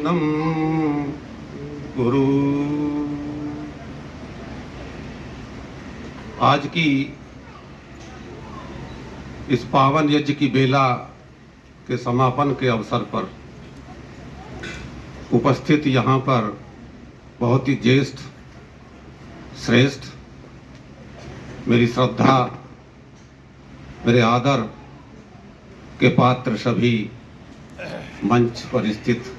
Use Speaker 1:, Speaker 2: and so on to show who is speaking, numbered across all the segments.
Speaker 1: शरणम गुरु। आज की इस पावन यज्ञ की बेला के समापन के अवसर पर उपस्थित यहाँ पर बहुत ही ज्येष्ठ, श्रेष्ठ, मेरी श्रद्धा, मेरे आदर के पात्र सभी मंच पर स्थित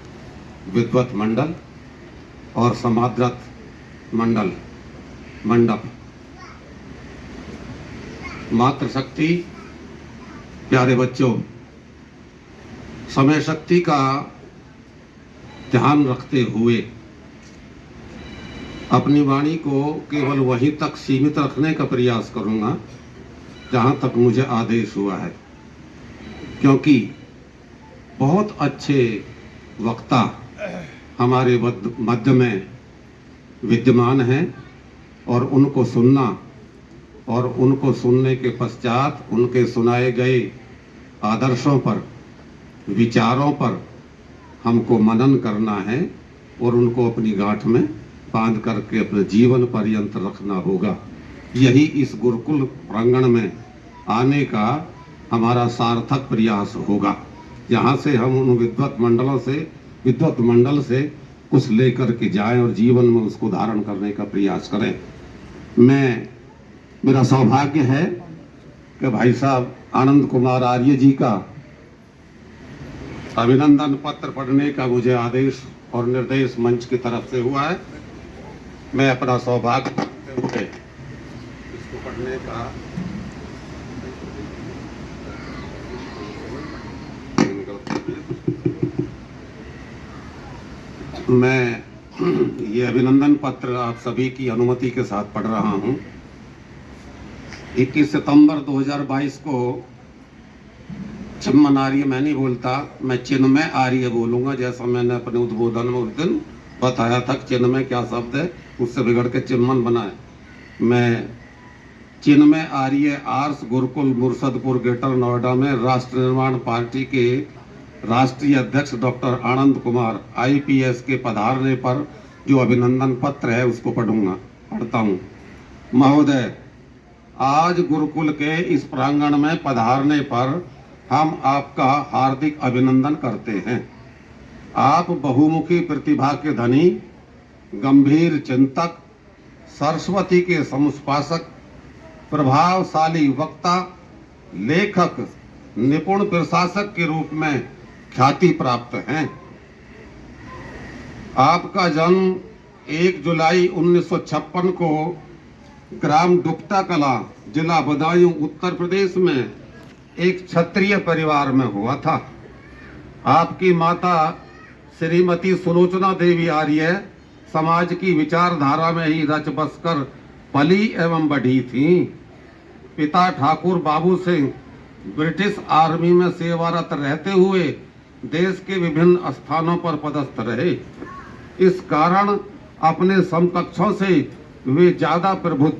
Speaker 1: विद्वत मंडल और समादरत मंडप, मातृशक्ति, प्यारे बच्चों, समय शक्ति का ध्यान रखते हुए अपनी वाणी को केवल वहीं तक सीमित रखने का प्रयास करूंगा जहां तक मुझे आदेश हुआ है, क्योंकि बहुत अच्छे वक्ता हमारे मध्य में विद्यमान हैं और उनको सुनना और उनको सुनने के पश्चात उनके सुनाए गए आदर्शों पर, विचारों पर हमको मनन करना है और उनको अपनी गांठ में बांध करके अपने जीवन पर्यंत रखना होगा। यही इस गुरुकुल प्रांगण में आने का हमारा सार्थक प्रयास होगा। यहाँ से हम उन विद्वत मंडल से कुछ लेकर के जाएं और जीवन में उसको धारण करने का प्रयास करें। मेरा सौभाग्य है कि भाई साहब आनंद कुमार आर्य जी का अभिनंदन पत्र पढ़ने का मुझे आदेश और निर्देश मंच की तरफ से हुआ है। मैं अपना सौभाग्य करते हुए इसको पढ़ने का मैं ये अभिनंदन पत्र आप सभी की अनुमति के साथ पढ़ रहा हूं। 21 सितंबर 2022 को चिन्मय आर्य मैं नहीं बोलता, मैं चिन्मय आर्य बोलूंगा, जैसा मैंने अपने उद्बोधन में उस दिन बताया था। चिन्मय क्या शब्द है, उससे बिगड़ के चिन्मन बना है। मैं चिन्मय आर्य आर्स गुरुकुल मुर्शदपुर ग्रेटर नोएडा में राष्ट्र निर्माण पार्टी के राष्ट्रीय अध्यक्ष डॉक्टर आनंद कुमार IPS के पधारने पर जो अभिनंदन पत्र है उसको पढ़ता हूँ। महोदय, आज गुरुकुल के इस प्रांगण में पधारने पर हम आपका हार्दिक अभिनंदन करते हैं। आप बहुमुखी प्रतिभा के धनी, गंभीर चिंतक, सरस्वती के समुपासक, प्रभावशाली वक्ता, लेखक, निपुण प्रशासक के रूप में ख्याति प्राप्त हैं। आपका जन्म 1 जुलाई 1956 को ग्राम डुप्टा कला, जिला बदायूं, उत्तर प्रदेश में एक क्षत्रिय परिवार में हुआ था। आपकी माता श्रीमती सुलोचना देवी आर्य समाज की विचारधारा में ही रच बसकर पली एवं बढ़ी थीं। पिता ठाकुर बाबू सिंह ब्रिटिश आर्मी में सेवारत रहते हुए देश के विभिन्न स्थानों पर पदस्थ रहे। इस कारण अपने समकक्षों से वे ज्यादा प्रबुद्ध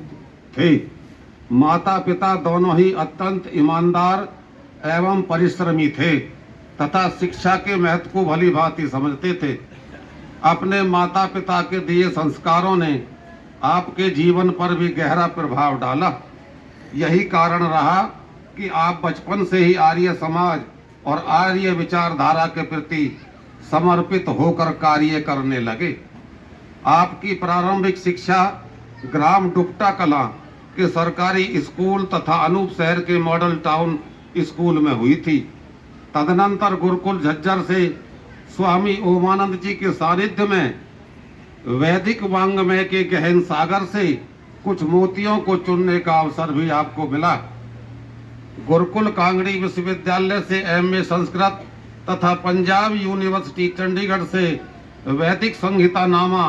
Speaker 1: थे। माता पिता दोनों ही अत्यंत ईमानदार एवं परिश्रमी थे तथा शिक्षा के महत्व को भली भांति समझते थे। अपने माता पिता के दिए संस्कारों ने आपके जीवन पर भी गहरा प्रभाव डाला। यही कारण रहा कि आप बचपन से ही आर्य समाज और आर्य विचारधारा के प्रति समर्पित होकर कार्य करने लगे। आपकी प्रारंभिक शिक्षा ग्राम डुप्टा कला के सरकारी स्कूल तथा अनूप शहर के मॉडल टाउन स्कूल में हुई थी। तदनंतर गुरुकुल झज्जर से स्वामी ओमानंद जी के सानिध्य में वैदिक वांग्मय के गहन सागर से कुछ मोतियों को चुनने का अवसर भी आपको मिला। गुरुकुल कांगड़ी विश्वविद्यालय से MA संस्कृत तथा पंजाब यूनिवर्सिटी चंडीगढ़ से वैदिक संहिता नामा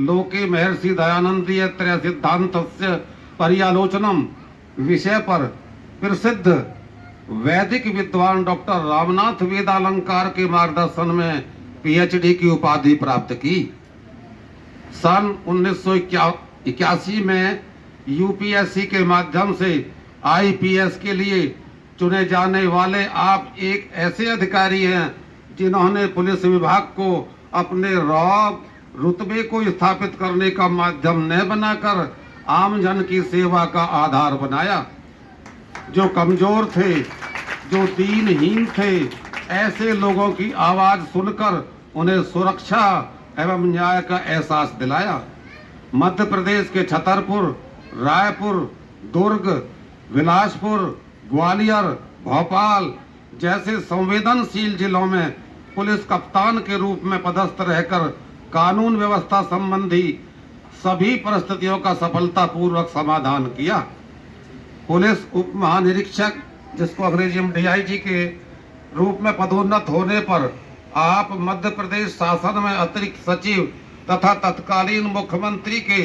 Speaker 1: लोके महर्षि दयानंदीय त्रय सिद्धांतस्य पर्यालोचनम विषय पर प्रसिद्ध वैदिक विद्वान डॉक्टर रामनाथ वेदालंकार के मार्गदर्शन में PhD की उपाधि प्राप्त की। सन 1981 में UPSC के माध्यम से IPS के लिए चुने जाने वाले आप एक ऐसे अधिकारी हैं जिन्होंने पुलिस विभाग को अपने रौब रुतबे को स्थापित करने का माध्यम न बनाकर आम जन की सेवा का आधार बनाया। जो कमजोर थे, जो दीनहीन थे, ऐसे लोगों की आवाज सुनकर उन्हें सुरक्षा एवं न्याय का एहसास दिलाया। मध्य प्रदेश के छतरपुर, रायपुर, दुर्ग, बिलासपुर, ग्वालियर, भोपाल जैसे संवेदनशील जिलों में पुलिस कप्तान के रूप में पदस्थ रहकर कानून व्यवस्था संबंधी सभी परिस्थितियों का सफलतापूर्वक समाधान किया। पुलिस उप महानिरीक्षक, जिसको अंग्रेजी में डीआईजी के रूप में पदोन्नत होने पर आप मध्य प्रदेश शासन में अतिरिक्त सचिव तथा तत्कालीन मुख्यमंत्री के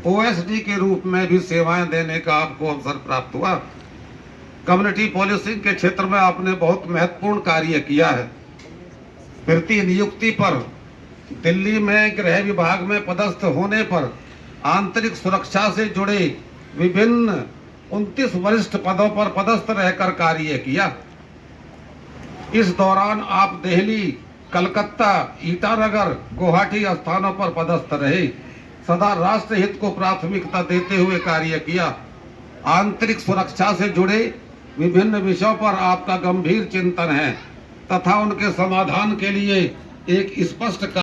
Speaker 1: ओएसडी के रूप में भी सेवाएं देने का आपको अवसर प्राप्त हुआ। कम्युनिटी पुलिसिंग के क्षेत्र में आपने बहुत महत्वपूर्ण कार्य किया है। फिरती नियुक्ति पर दिल्ली में गृह विभाग में पदस्थ होने पर आंतरिक सुरक्षा से जुड़े विभिन्न 29 वरिष्ठ पदों पर पदस्थ रहकर कार्य किया। इस दौरान आप दिल्ली, कलकत्ता, ईटानगर, गुवाहाटी स्थानों पर पदस्थ रहे। सदा राष्ट्र हित को प्राथमिकता देते हुए कार्य किया। आंतरिक सुरक्षा से जुड़े विभिन्न विषयों पर आपका गंभीर चिंतन है तथा उनके समाधान के लिए एक स्पष्ट